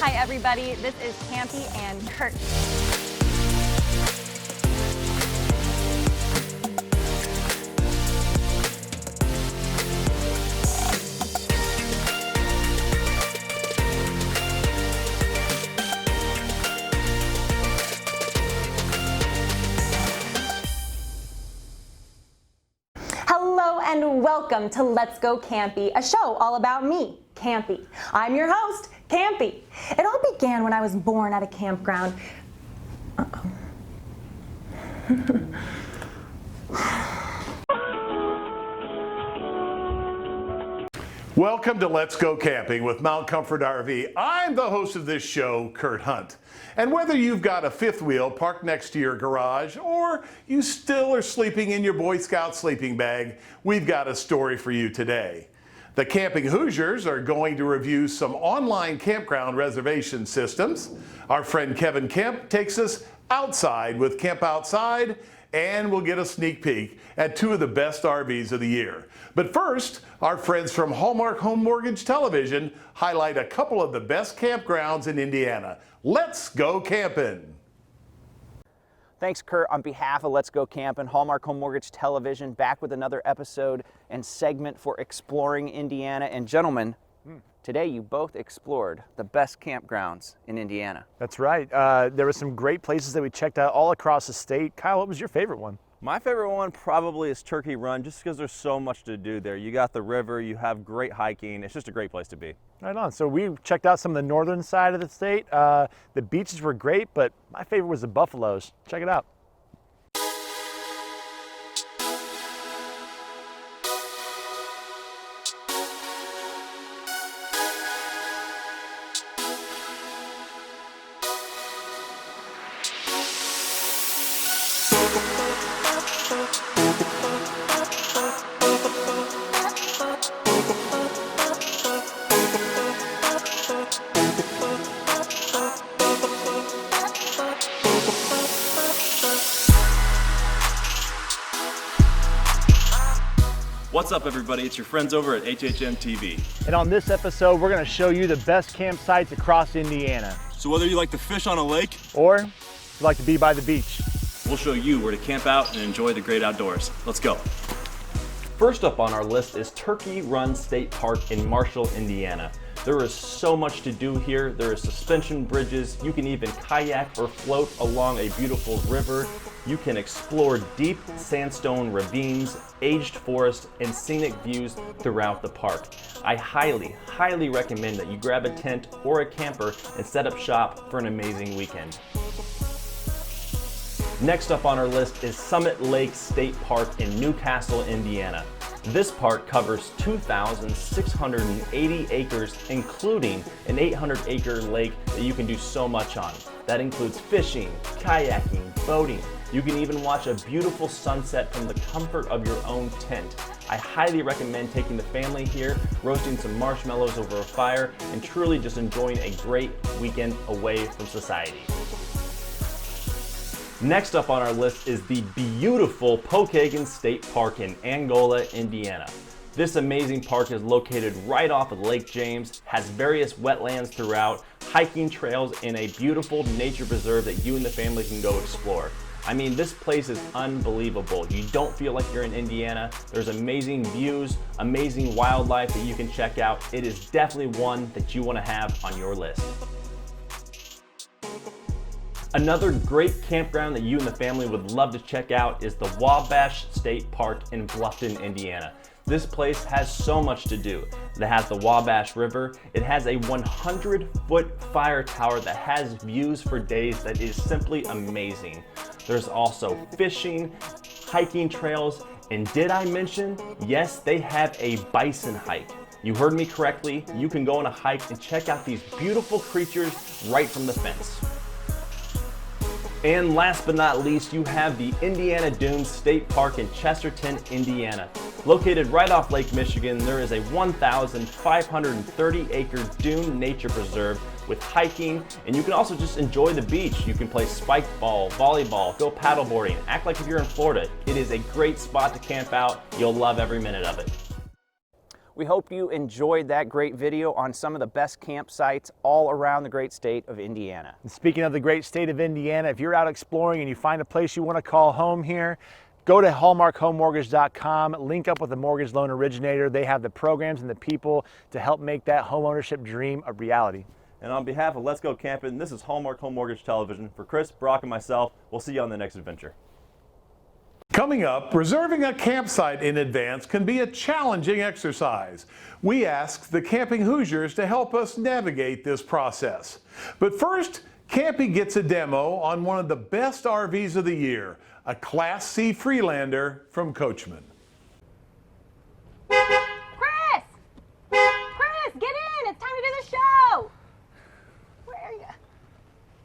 Hi everybody, this is Campy and Kurt. Hello and welcome to Let's Go Campy, a show all about me, Campy. I'm your host, Campy. It all began when I was born at a campground. Welcome to Let's Go Camping with Mount Comfort RV. I'm the host of this show, Kurt Hunt. And whether you've got a fifth wheel parked next to your garage or you still are sleeping in your Boy Scout sleeping bag, we've got a story for you today. The Camping Hoosiers are going to review some online campground reservation systems. Our friend Kevin Kemp takes us outside with Camp Outside, and we'll get a sneak peek at two of the best RVs of the year. But first, our friends from Hallmark Home Mortgage Television highlight a couple of the best campgrounds in Indiana. Let's go camping. Thanks, Kurt. On behalf of Let's Go Campin', Hallmark Home Mortgage Television, back with another episode and segment for exploring Indiana. And gentlemen, today you both explored the best campgrounds in Indiana. That's right. There were some great places that we checked out all across the state. Kyle, what was your favorite one? My favorite one probably is Turkey Run, just because there's so much to do there. You got the river, you have great hiking. It's just a great place to be. Right on. So we checked out some of the northern side of the state. The beaches were great, but my favorite was the buffaloes. Check it out. What's up, everybody? It's your friends over at HHM TV. And on this episode, we're going to show you the best campsites across Indiana. So whether you like to fish on a lake, Or you like to be by the beach. we'll show you where to camp out and enjoy the great outdoors. Let's go. First up on our list is Turkey Run State Park in Marshall, Indiana. There is so much to do here. There is suspension bridges. You can even kayak or float along a beautiful river. You can explore deep sandstone ravines, aged forest, and scenic views throughout the park. I highly, highly recommend that you grab a tent or a camper and set up shop for an amazing weekend. Next up on our list is Summit Lake State Park in Newcastle, Indiana. This park covers 2,680 acres, including an 800-acre lake that you can do so much on. That includes fishing, kayaking, boating. You can even watch a beautiful sunset from the comfort of your own tent. I highly recommend taking the family here, roasting some marshmallows over a fire, and truly just enjoying a great weekend away from society. Next up on our list is the beautiful Kagan State Park in Angola, Indiana. This amazing park is located right off of Lake James, has various wetlands throughout, hiking trails, and a beautiful nature preserve that you and the family can go explore. I mean, this place is unbelievable. You don't feel like you're in Indiana. There's amazing views, amazing wildlife that you can check out. It is definitely one that you want to have on your list. Another great campground that you and the family would love to check out is the Wabash State Park in Bluffton, Indiana. This place has so much to do. It has the Wabash River. It has a 100-foot fire tower that has views for days that is simply amazing. There's also fishing, hiking trails, and did I mention, yes, they have a bison hike. You heard me correctly. You can go on a hike and check out these beautiful creatures right from the fence. And last but not least, you have the Indiana Dunes State Park in Chesterton, Indiana. Located right off Lake Michigan, there is a 1,530-acre dune nature preserve with hiking, and you can also just enjoy the beach. You can play spiked ball, volleyball, go paddleboarding, act like if you're in Florida. It is a great spot to camp out. You'll love every minute of it. We hope you enjoyed that great video on some of the best campsites all around the great state of Indiana. And speaking of the great state of Indiana, if you're out exploring and you find a place you want to call home here, go to hallmarkhomemortgage.com, link up with a mortgage loan originator. They have the programs and the people to help make that home ownership dream a reality. And on behalf of Let's Go Campin', this is Hallmark Home Mortgage Television. For Chris, Brock, and myself, we'll see you on the next adventure. Coming up, reserving a campsite in advance can be a challenging exercise. We asked the Camping Hoosiers to help us navigate this process. But first, Campy gets a demo on one of the best RVs of the year, a Class C Freelander from Coachman. Chris! Chris, get in! It's time to do the show! Where are you?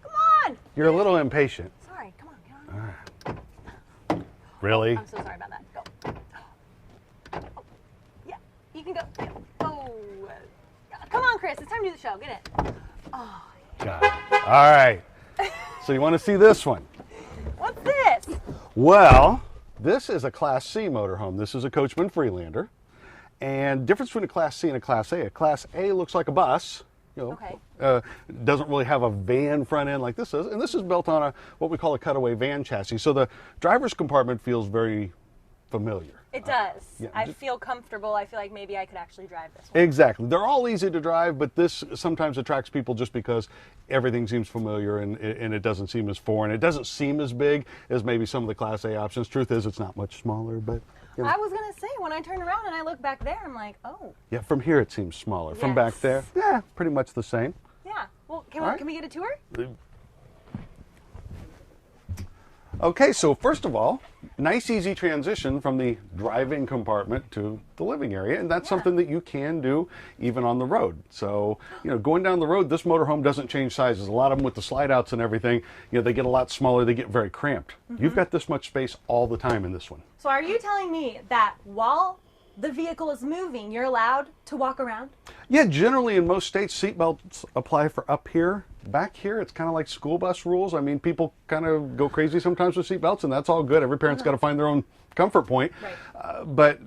Come on! You're a little impatient. Sorry, come on, get on. Really? I'm so sorry about that. Go. Oh, yeah, you can go. Oh. Come on, Chris, it's time to do the show. Get in. Oh. Got it. All right. So you want to see this one? What's this? Well, this is a Class C motorhome. This is a Coachman Freelander. And difference between a Class C and a Class A. A Class A looks like a bus. You know, Okay. Doesn't really have a van front end like this is. And this is built on what we call a cutaway van chassis. So the driver's compartment feels very familiar. It does. yeah, I just- feel comfortable. I feel like maybe I could actually drive this one. Exactly. They're all easy to drive, but this sometimes attracts people just because everything seems familiar and it doesn't seem as foreign. It doesn't seem as big as maybe some of the Class A options. Truth is, it's not much smaller, but you know. I was going to say, when I turn around and I look back there, I'm like, oh, Yeah, from here it seems smaller. From back Yes. there, yeah, pretty much the same. yeah. Well, All right. can we get a tour? Okay, so first of all, nice easy transition from the driving compartment to the living area, and that's something that you can do even on the road. So, you know, going down the road, this motorhome doesn't change sizes. A lot of them with the slide outs and everything, you know, they get a lot smaller, they get very cramped. You've got this much space all the time in this one. So are you telling me that while the vehicle is moving, you're allowed to walk around? Yeah, generally in most states, seatbelts apply for up here. Back here, it's kind of like school bus rules. I mean, people kind of go crazy sometimes with seatbelts, and that's all good. Every parent's got to find their own comfort point. Right. But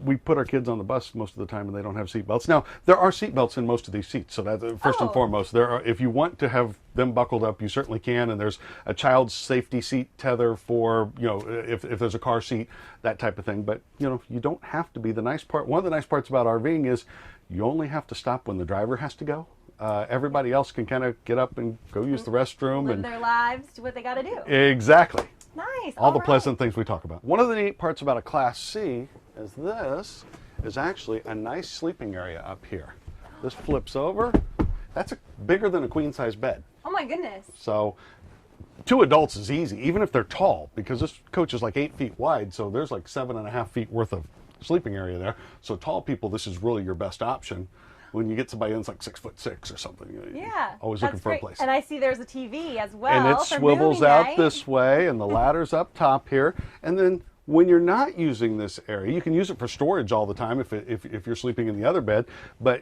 we put our kids on the bus most of the time, and they don't have seatbelts. Now, there are seatbelts in most of these seats, so that's first and Oh. foremost. There are, if you want to have them buckled up, you certainly can. And there's a child's safety seat tether for, you know, if there's a car seat, that type of thing. But you know, you don't have to be. The nice part, one of the nice parts about RVing is you only have to stop when the driver has to go. Everybody else can kind of get up and go use the restroom Live and their lives, do what they got to do. exactly Nice. all the right. pleasant things we talk about. One of the neat parts about a Class C is this is actually a nice sleeping area up here. This flips over. That's bigger than a queen size bed. Oh my goodness. So 2 adults is easy, even if they're tall, because this coach is like 8 feet wide. So there's like 7.5 feet worth of sleeping area there. So tall people, this is really your best option. When you get somebody that's like 6'6" or something, you're Yeah. always looking that's for great. a place. And I see there's a TV as well. And it for swivels movie out night. this way, and the ladder's up top here. And then when you're not using this area, you can use it for storage all the time if you're sleeping in the other bed. But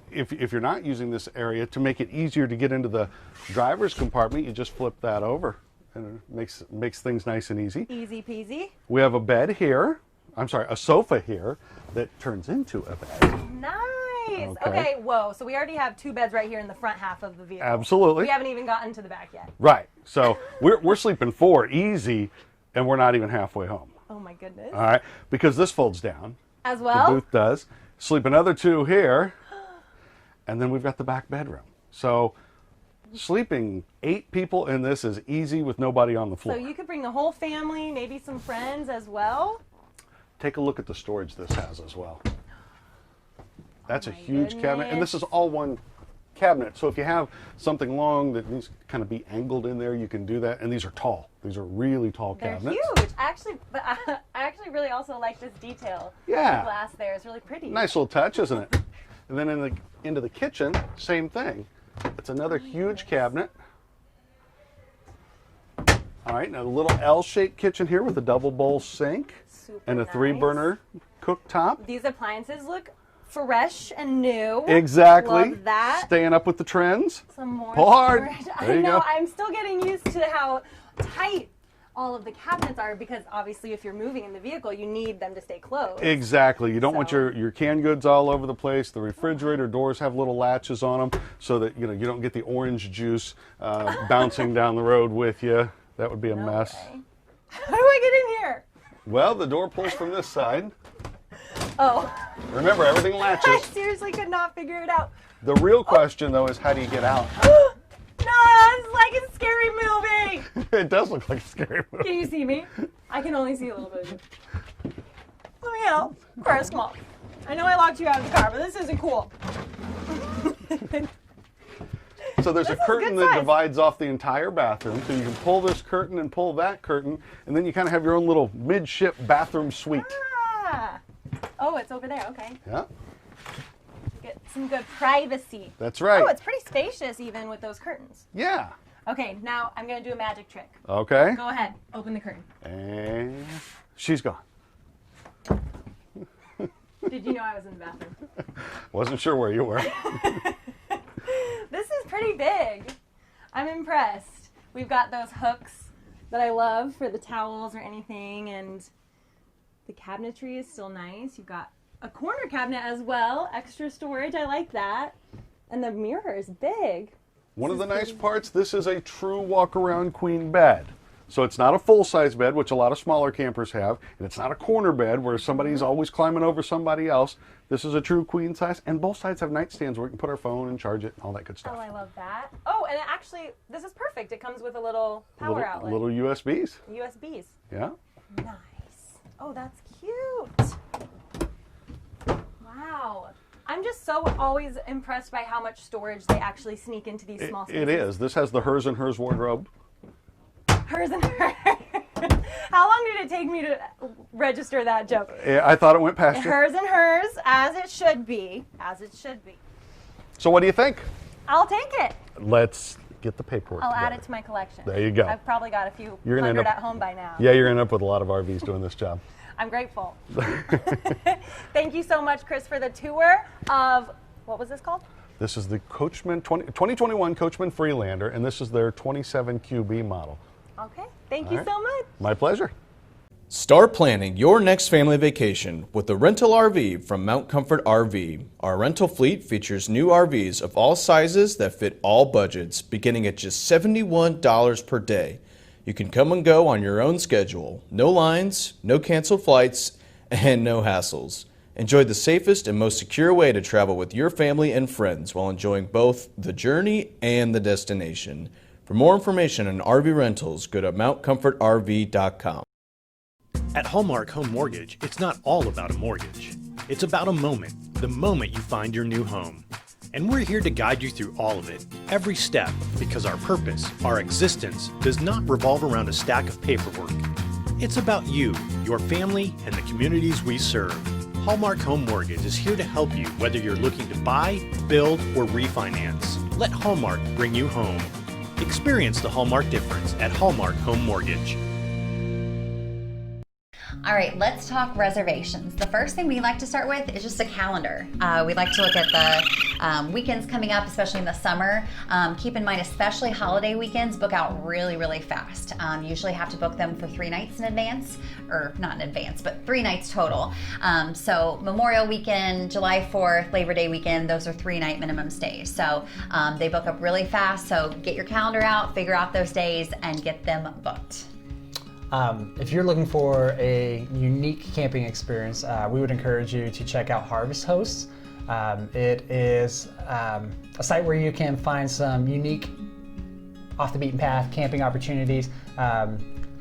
if you're not using this area, to make it easier to get into the driver's compartment, you just flip that over, and it makes things nice and easy. Easy peasy. We have a bed here. I'm sorry, a sofa here that turns into a bed. Nice. Okay. Okay, whoa. So we already have 2 beds right here in the front half of the vehicle. Absolutely. We haven't even gotten to the back yet. Right. So we're sleeping 4 easy, and we're not even halfway home. Oh my goodness. All right, because this folds down. As The well? booth does. Sleep another 2 here, and then we've got the back bedroom. So sleeping 8 people in this is easy with nobody on the So floor. you could bring the whole family, maybe some friends as well. Take a look at the storage this has as well. That's a my huge cabinet, and this goodness. is all one cabinet. So if you have something long that needs to kind of be angled in there, you can do that. And these are tall. These are really tall They're cabinets. huge. Actually, but I actually really also like this detail. Yeah. The glass there is really pretty. Nice little touch, isn't it? And then into the kitchen, same thing. It's another huge cabinet. All right, now a little L-shaped kitchen here with a double bowl sink Super and a nice. 3-burner cooktop. These appliances look fresh and new. Exactly. Love that. Staying up with the trends. Some more Pull hard. storage. There I you know. go. I'm still getting used to how tight all of the cabinets are, because obviously if you're moving in the vehicle, you need them to stay closed. Exactly. You don't want So- your canned goods all over the place. The refrigerator doors have little latches on them so that you don't get the orange juice bouncing down the road with you. That would be a mess. Okay. How do I get in here? Well, the door pulls from this side. Oh, Remember, everything I latches. seriously could not figure it out. The real question, though, is how do you get out? No, it's like a scary movie. It does look like a scary movie. Can you see me? I can only see a little bit of you. Oh, Chris, come on. I know I locked you out of the car, but this isn't cool. So there's a This is curtain good that size. divides off the entire bathroom, so you can pull this curtain and pull that curtain, and then you kind of have your own little midship bathroom suite. Ah. Oh, it's over there. Okay. Yeah, Get some good privacy. that's right. Oh, it's pretty spacious even with those curtains. Yeah. Okay, now I'm going to do a magic trick. Okay. Go ahead. Open the curtain. And she's gone. Did you know I was in the bathroom? Wasn't sure where you were. This is pretty big. I'm impressed. We've got those hooks that I love for the towels or anything, and the cabinetry is still nice. You've got a corner cabinet as well, extra storage. I like that. And the mirror is big. One of the nice parts, this is a true walk-around queen bed. So it's not a full-size bed, which a lot of smaller campers have, and it's not a corner bed where somebody's always climbing over somebody else. This is a true queen size, and both sides have nightstands where we can put our phone and charge it and all that good stuff. Oh, I love that. Oh, and actually, this is perfect. It comes with a little power outlet. Little USBs. USBs. Yeah. Nice. Oh, that's cute. Wow. I'm just so always impressed by how much storage they actually sneak into these small spaces. It is. This has the hers and hers wardrobe. Hers and hers. How long did it take me to register that joke? I thought it went past you. Hers and hers, as it should be. As it should be. So what do you think? I'll take it. Let's get the paperwork I'll together. add it to my collection. There you go. I've probably got a few You're gonna end hundred up- at home by now. Yeah, you're going to end up with a lot of RVs doing this job. I'm grateful. Thank you so much, Chris, for the tour of, what was this called? This is the Coachman 2021 Coachman Freelander, and this is their 27 QB model. Okay. Thank you so much. My pleasure. Start planning your next family vacation with a rental RV from Mount Comfort RV. Our rental fleet features new RVs of all sizes that fit all budgets, beginning at just $71 per day. You can come and go on your own schedule. No lines, no canceled flights, and no hassles. Enjoy the safest and most secure way to travel with your family and friends while enjoying both the journey and the destination. For more information on RV rentals, go to mountcomfortrv.com. At Hallmark Home Mortgage, it's not all about a mortgage. It's about a moment, the moment you find your new home. And we're here to guide you through all of it, every step, because our purpose, our existence, does not revolve around a stack of paperwork. It's about you, your family, and the communities we serve. Hallmark Home Mortgage is here to help you whether you're looking to buy, build, or refinance. Let Hallmark bring you home. Experience the Hallmark difference at Hallmark Home Mortgage. All right, let's talk reservations. The first thing we like to start with is just a calendar. We like to look at the weekends coming up, especially in the summer. Keep in mind, especially holiday weekends, book out really, really fast. You usually have to book them for 3 nights in advance, or not in advance, but 3 nights total. So Memorial Weekend, July 4th, Labor Day weekend, those are 3-night minimum stays. So they book up really fast, so get your calendar out, figure out those days, and get them booked. If you're looking for a unique camping experience, we would encourage you to check out Harvest Hosts. It is a site where you can find some unique, off the beaten path camping opportunities.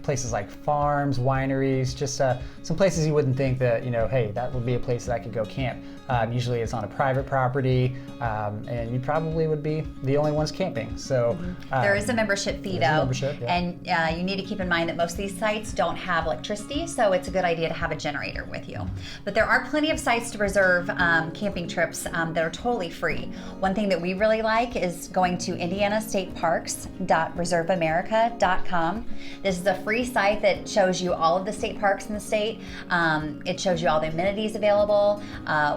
Places like farms, wineries, just some places you wouldn't think that, hey, that would be a place that I could go camp. Usually it's on a private property, and you probably would be the only ones camping. So there is a membership fee though, membership, yeah. and you need to keep in mind that most of these sites don't have electricity, so it's a good idea to have a generator with you. But there are plenty of sites to reserve camping trips that are totally free. One thing that we really like is going to indianastateparks.reserveamerica.com. This is a free site that shows you all of the state parks in the state. It shows you all the amenities available,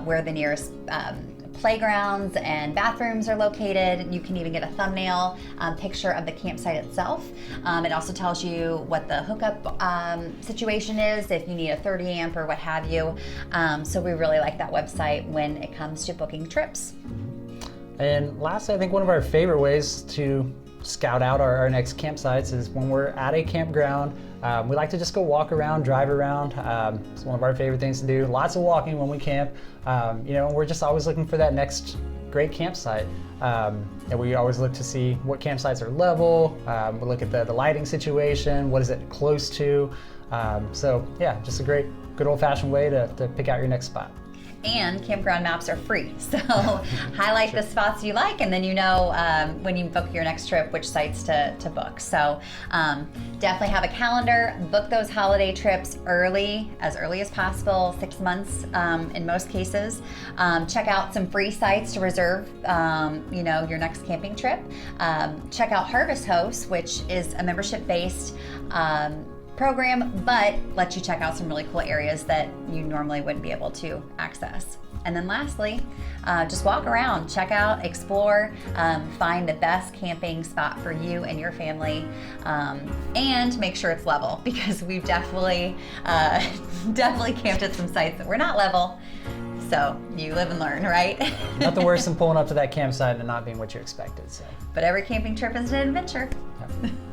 where the nearest playgrounds and bathrooms are located. You can even get a thumbnail picture of the campsite itself. It also tells you what the hookup situation is, if you need a 30 amp or what have you. So we really like that website when it comes to booking trips. And lastly, I think one of our favorite ways to scout out our next campsites is when we're at a campground. We like to just go walk around, drive around. It's one of our favorite things to do. Lots of walking when we camp. We're just always looking for that next great campsite. And we always look to see what campsites are level. We look at the lighting situation. What is it close to? So yeah, just a great, good old-fashioned way to pick out your next spot. And campground maps are free, so highlight the spots you like, and then you know when you book your next trip which sites to book. So definitely have a calendar, book those holiday trips as early as possible, 6 months in most cases. Check out some free sites to reserve your next camping trip. Check out Harvest Host, which is a membership-based program, but lets you check out some really cool areas that you normally wouldn't be able to access. And then lastly, just walk around, check out, explore, find the best camping spot for you and your family, and make sure it's level, because we've definitely camped at some sites that were not level. So you live and learn, right? Nothing worse than pulling up to that campsite and not being what you expected. So. But every camping trip is an adventure.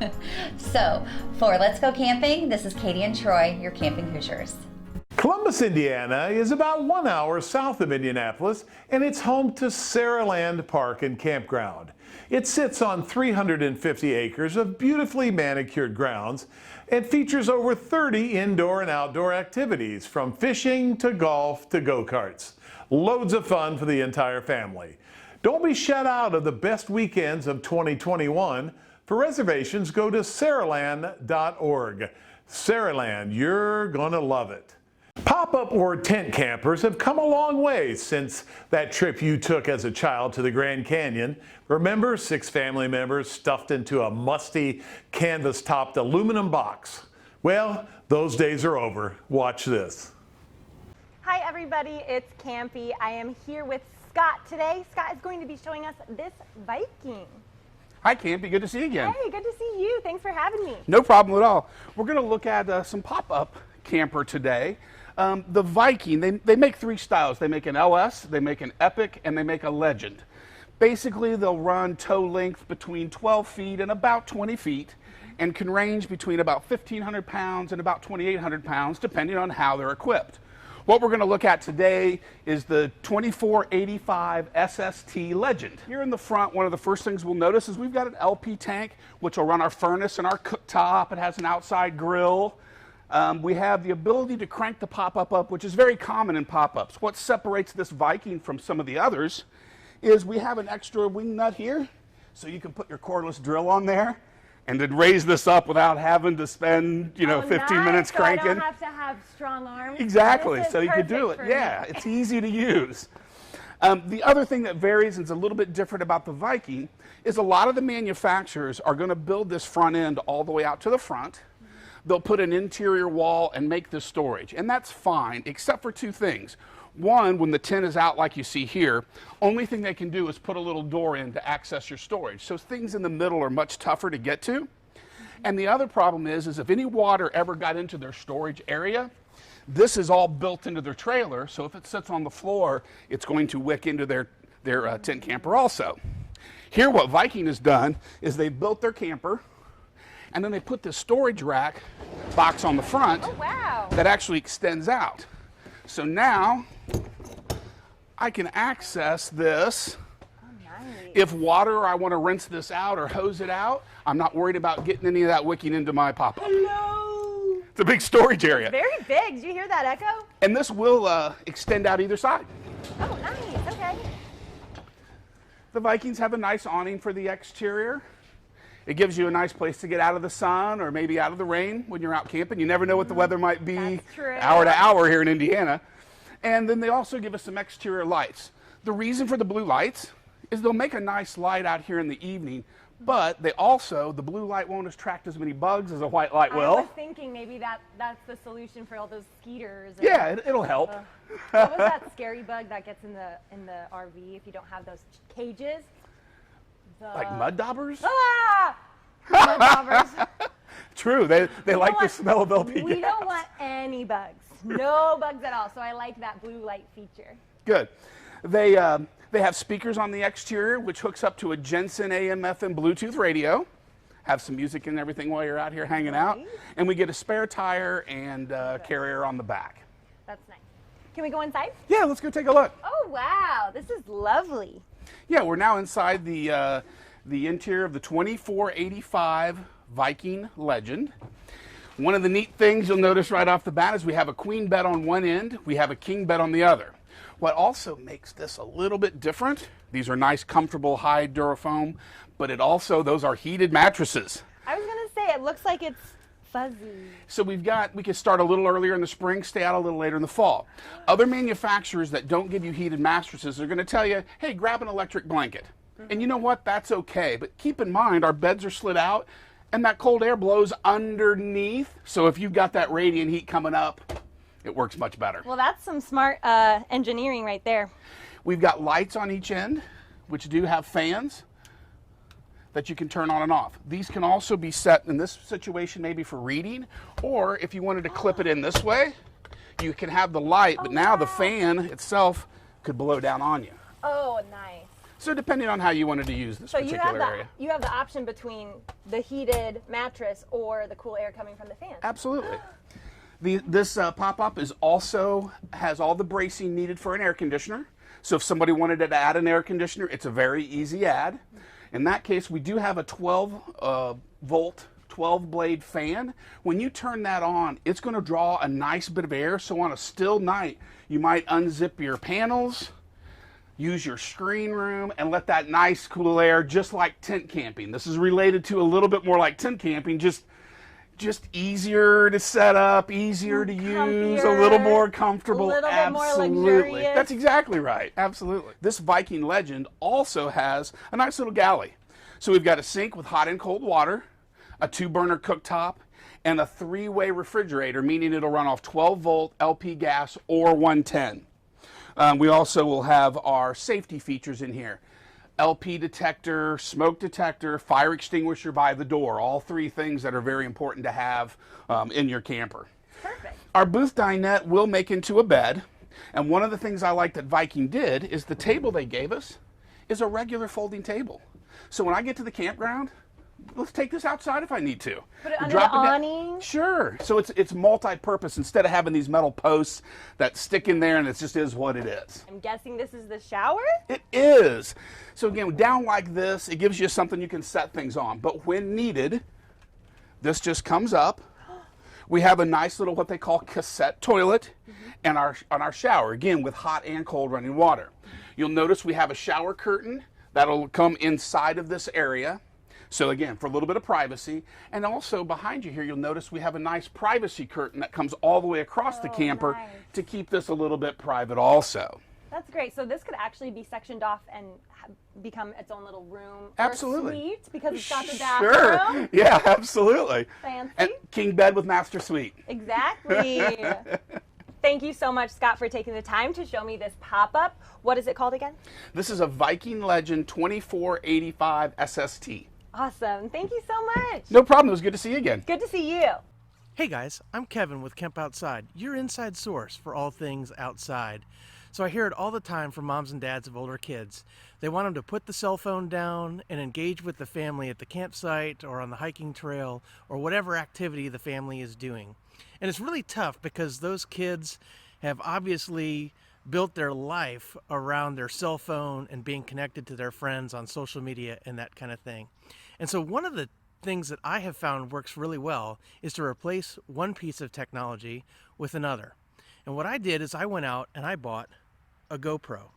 Yep. So for Let's Go Camping, this is Katie and Troy, your camping Hoosiers. Columbus, Indiana is about 1 hour south of Indianapolis, and it's home to Saraland Park and Campground. It sits on 350 acres of beautifully manicured grounds and features over 30 indoor and outdoor activities, from fishing to golf to go-karts. Loads of fun for the entire family. Don't be shut out of the best weekends of 2021. For reservations, go to saraland.org. Saraland, you're gonna love it. Pop-up or tent campers have come a long way since that trip you took as a child to the Grand Canyon. Remember, 6 family members stuffed into a musty canvas-topped aluminum box? Well, those days are over. Watch this. Hi everybody, it's Campy. I am here with Scott today. Scott is going to be showing us this Viking. Hi Campy, good to see you again. Hey, good to see you. Thanks for having me. No problem at all. We're going to look at some pop-up camper today. The Viking, they make 3 styles. They make an LS, they make an Epic, and they make a Legend. Basically, they'll run tow length between 12 feet and about 20 feet and can range between about 1,500 pounds and about 2,800 pounds, depending on how they're equipped. What we're going to look at today is the 2485 SST Legend. Here in the front, one of the first things we'll notice is we've got an LP tank, which will run our furnace and our cooktop. It has an outside grill. We have the ability to crank the pop-up up, which is very common in pop-ups. What separates this Viking from some of the others is we have an extra wing nut here, so you can put your cordless drill on there and then raise this up without having to spend, 15 minutes cranking. So I don't have to have strong arms. Exactly, so you could do it. Yeah, it's easy to use. The other thing that varies and is a little bit different about the Viking is a lot of the manufacturers are going to build this front end all the way out to the front. They'll put an interior wall and make this storage, and that's fine, except for 2 things. One, when the tent is out like you see here, only thing they can do is put a little door in to access your storage. So things in the middle are much tougher to get to. And the other problem is if any water ever got into their storage area, this is all built into their trailer, so if it sits on the floor, it's going to wick into their tent camper also. Here what Viking has done is they built their camper, and then they put this storage rack box on the front that actually extends out. So now I can access this. If I want to rinse this out or hose it out, I'm not worried about getting any of that wicking into my pop-up. Hello. It's a big storage area. Very big. Did you hear that echo? And this will extend out either side. Oh, nice. Okay. The Vikings have a nice awning for the exterior. It gives you a nice place to get out of the sun or maybe out of the rain when you're out camping. You never know what the weather might be hour to hour here in Indiana. And then they also give us some exterior lights. The reason for the blue lights is they'll make a nice light out here in the evening, but the blue light won't attract as many bugs as a white light will. I was thinking maybe that's the solution for all those skeeters. Yeah, it'll help. What was that scary bug that gets in the RV if you don't have those cages? Like mud daubers? Ah! Mud daubers. True, they like the smell of LP We gas. don't want any bugs. No bugs at all. So I like that blue light feature. Good. They have speakers on the exterior, which hooks up to a Jensen AM/FM Bluetooth radio. Have some music and everything while you're out here hanging out. And we get a spare tire and carrier on the back. That's nice. Can we go inside? Yeah, let's go take a look. Oh, wow. This is lovely. Yeah, we're now inside the interior of the 2485 Viking Legend. One of the neat things you'll notice right off the bat is we have a queen bed on one end, we have a king bed on the other. What also makes this a little bit different, these are nice, comfortable, high Durafoam, but those are heated mattresses. I was going to say, it looks like it's fuzzy. So we can start a little earlier in the spring, stay out a little later in the fall. Other manufacturers that don't give you heated mattresses are going to tell you, hey, grab an electric blanket. And you know what? That's okay. But keep in mind, our beds are slid out, and that cold air blows underneath. So if you've got that radiant heat coming up, it works much better. Well, that's some smart engineering right there. We've got lights on each end, which do have fans that you can turn on and off. These can also be set in this situation maybe for reading, or if you wanted to clip it in this way, you can have the light, but now the fan itself could blow down on you. Oh, nice. So depending on how you wanted to use this particular area. You have the option between the heated mattress or the cool air coming from the fan. Absolutely. This pop-up has all the bracing needed for an air conditioner. So if somebody wanted to add an air conditioner, it's a very easy add. In that case, we do have a 12 volt, 12 blade fan. When you turn that on, it's going to draw a nice bit of air. So on a still night, you might unzip your panels, use your screen room, and let that nice cool air, just like tent camping. This is related to a little bit more like tent camping, just easier to set up, easier to use, a little more comfortable. A little bit more Absolutely. luxurious. That's exactly right. Absolutely. This Viking Legend also has a nice little galley. So we've got a sink with hot and cold water, a 2-burner cooktop, and a 3-way refrigerator, meaning it'll run off 12 volt LP gas or 110. We also will have our safety features in here. LP detector, smoke detector, fire extinguisher by the door, all 3 things that are very important to have in your camper. Perfect. Our booth dinette will make into a bed, and one of the things I like that Viking did is the table they gave us is a regular folding table. So when I get to the campground, let's take this outside if I need to. Put it under the awning? Sure. So it's multi-purpose instead of having these metal posts that stick in there and it just is what it is. I'm guessing this is the shower? It is. So again, down like this, it gives you something you can set things on. But when needed, this just comes up. We have a nice little what they call cassette toilet and on our shower, again with hot and cold running water. You'll notice we have a shower curtain that'll come inside of this area. So again, for a little bit of privacy. And also behind you here, you'll notice we have a nice privacy curtain that comes all the way across the camper to keep this a little bit private also. That's great. So this could actually be sectioned off and become its own little room Absolutely. or suite because it's got the bathroom. Sure. Yeah, absolutely. Fancy. And king bed with master suite. Exactly. Thank you so much, Scott, for taking the time to show me this pop-up. What is it called again? This is a Viking Legend 2485 SST. Awesome. Thank you so much. No problem. It was good to see you again. Good to see you. Hey guys, I'm Kevin with Kemp Outside, your inside source for all things outside. So I hear it all the time from moms and dads of older kids. They want them to put the cell phone down and engage with the family at the campsite or on the hiking trail or whatever activity the family is doing. And it's really tough because those kids have obviously built their life around their cell phone and being connected to their friends on social media and that kind of thing. And so one of the things that I have found works really well is to replace one piece of technology with another. And what I did is I went out and I bought a GoPro.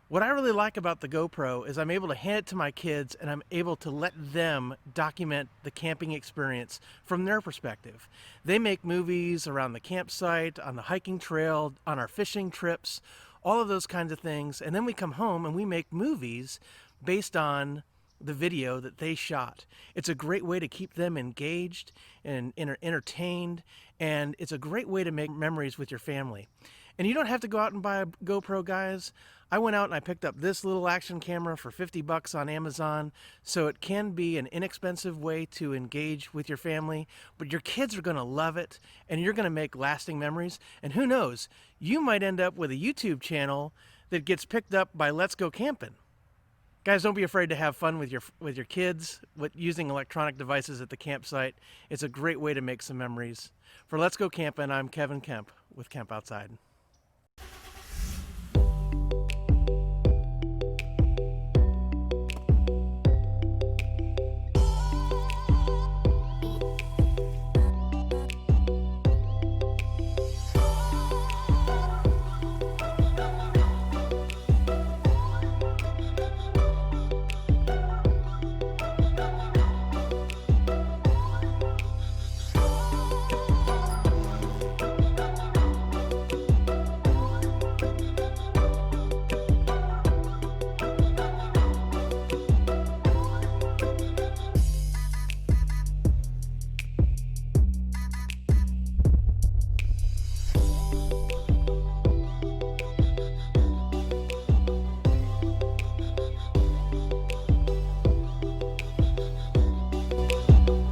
What I really like about the GoPro is I'm able to hand it to my kids and I'm able to let them document the camping experience from their perspective. They make movies around the campsite, on the hiking trail, on our fishing trips, all of those kinds of things. And then we come home and we make movies based on the video that they shot. It's a great way to keep them engaged and entertained, and it's a great way to make memories with your family. And you don't have to go out and buy a GoPro, guys. I went out and I picked up this little action camera for $50 on Amazon, so it can be an inexpensive way to engage with your family, but your kids are going to love it, and you're going to make lasting memories. And who knows, you might end up with a YouTube channel that gets picked up by Let's Go Campin'. Guys, don't be afraid to have fun with your kids using electronic devices at the campsite. It's a great way to make some memories. For Let's Go Campin', I'm Kevin Kemp with Camp Outside.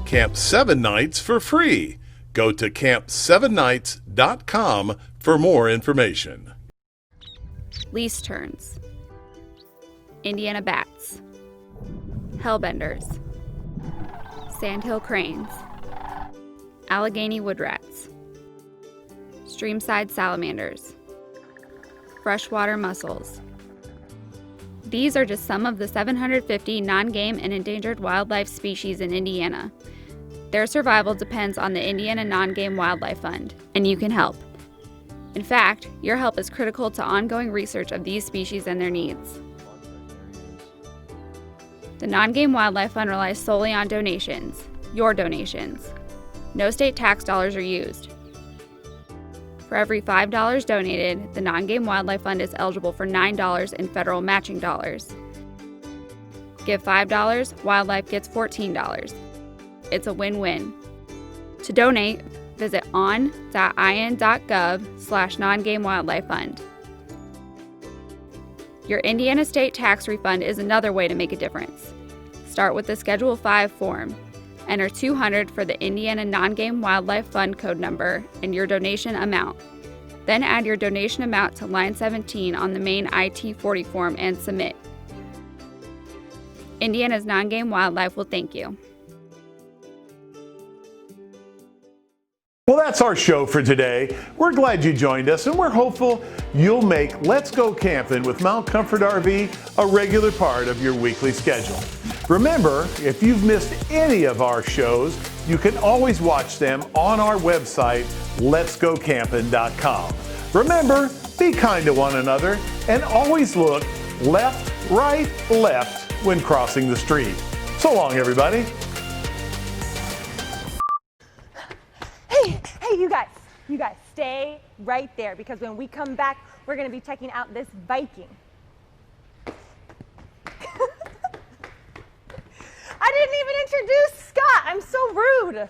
Camp 7 nights for free. Go to camp7nights.com for more information. Lease terns, Indiana bats, hellbenders, sandhill cranes, Allegheny wood rats, streamside salamanders, freshwater mussels. These are just some of the 750 non-game and endangered wildlife species in Indiana. Their survival depends on the Indiana Non-Game Wildlife Fund, and you can help. In fact, your help is critical to ongoing research of these species and their needs. The Non-Game Wildlife Fund relies solely on donations, your donations. No state tax dollars are used. For every $5 donated, the Non-Game Wildlife Fund is eligible for $9 in federal matching dollars. Give $5, wildlife gets $14. It's a win-win. To donate, visit on.in.gov/non-game wildlife fund. Your Indiana state tax refund is another way to make a difference. Start with the Schedule 5 form. Enter $200 for the Indiana Non-Game Wildlife Fund code number and your donation amount. Then add your donation amount to line 17 on the main IT-40 form and submit. Indiana's non-game wildlife will thank you. Well, that's our show for today. We're glad you joined us, and we're hopeful you'll make Let's Go Campin' with Mount Comfort RV a regular part of your weekly schedule. Remember, if you've missed any of our shows, you can always watch them on our website, letsgocampin.com. Remember, be kind to one another, and always look left, right, left when crossing the street. So long, everybody. Hey, you guys, stay right there, because when we come back, we're going to be checking out this Viking. I didn't even introduce Scott. I'm so rude.